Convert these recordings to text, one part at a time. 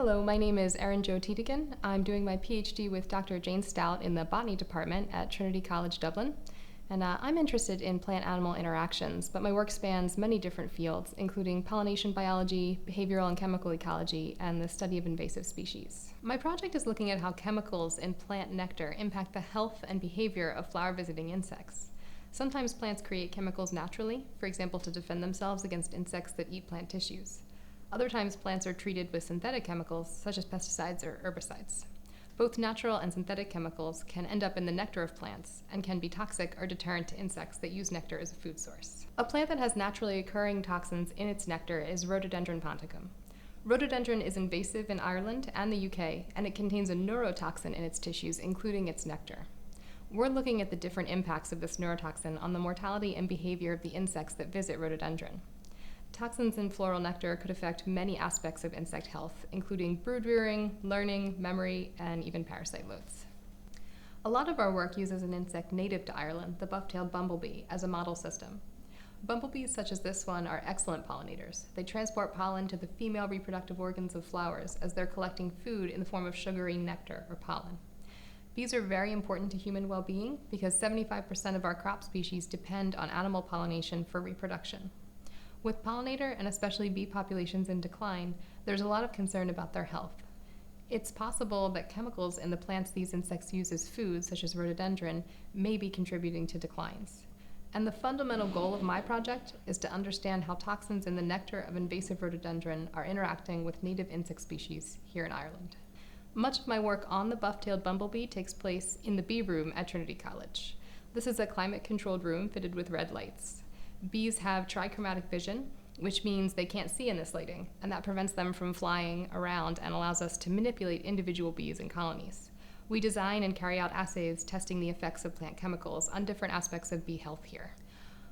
Hello, my name is Erin Jo Tiedeken. I'm doing my PhD with Dr. Jane Stout in the Botany Department at Trinity College Dublin. And I'm interested in plant-animal interactions, but my work spans many different fields, including pollination biology, behavioral and chemical ecology, and the study of invasive species. My project is looking at how chemicals in plant nectar impact the health and behavior of flower-visiting insects. Sometimes plants create chemicals naturally, for example, to defend themselves against insects that eat plant tissues. Other times, plants are treated with synthetic chemicals, such as pesticides or herbicides. Both natural and synthetic chemicals can end up in the nectar of plants and can be toxic or deterrent to insects that use nectar as a food source. A plant that has naturally occurring toxins in its nectar is Rhododendron ponticum. Rhododendron is invasive in Ireland and the UK, and it contains a neurotoxin in its tissues, including its nectar. We're looking at the different impacts of this neurotoxin on the mortality and behavior of the insects that visit rhododendron. Toxins in floral nectar could affect many aspects of insect health, including brood rearing, learning, memory, and even parasite loads. A lot of our work uses an insect native to Ireland, the buff-tailed bumblebee, as a model system. Bumblebees such as this one are excellent pollinators. They transport pollen to the female reproductive organs of flowers as they're collecting food in the form of sugary nectar or pollen. Bees are very important to human well-being because 75% of our crop species depend on animal pollination for reproduction. With pollinator and especially bee populations in decline, there's a lot of concern about their health. It's possible that chemicals in the plants these insects use as food, such as rhododendron, may be contributing to declines. And the fundamental goal of my project is to understand how toxins in the nectar of invasive rhododendron are interacting with native insect species here in Ireland. Much of my work on the buff-tailed bumblebee takes place in the bee room at Trinity College. This is a climate-controlled room fitted with red lights. Bees have trichromatic vision, which means they can't see in this lighting, and that prevents them from flying around and allows us to manipulate individual bees and colonies. We design and carry out assays testing the effects of plant chemicals on different aspects of bee health here.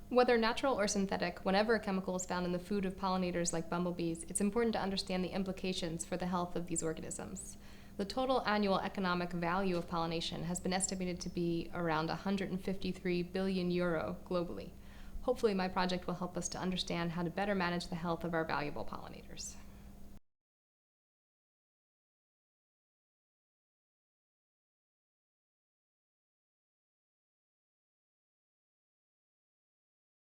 Whether natural or synthetic, whenever a chemical is found in the food of pollinators like bumblebees, it's important to understand the implications for the health of these organisms. The total annual economic value of pollination has been estimated to be around €153 billion globally. Hopefully, my project will help us to understand how to better manage the health of our valuable pollinators.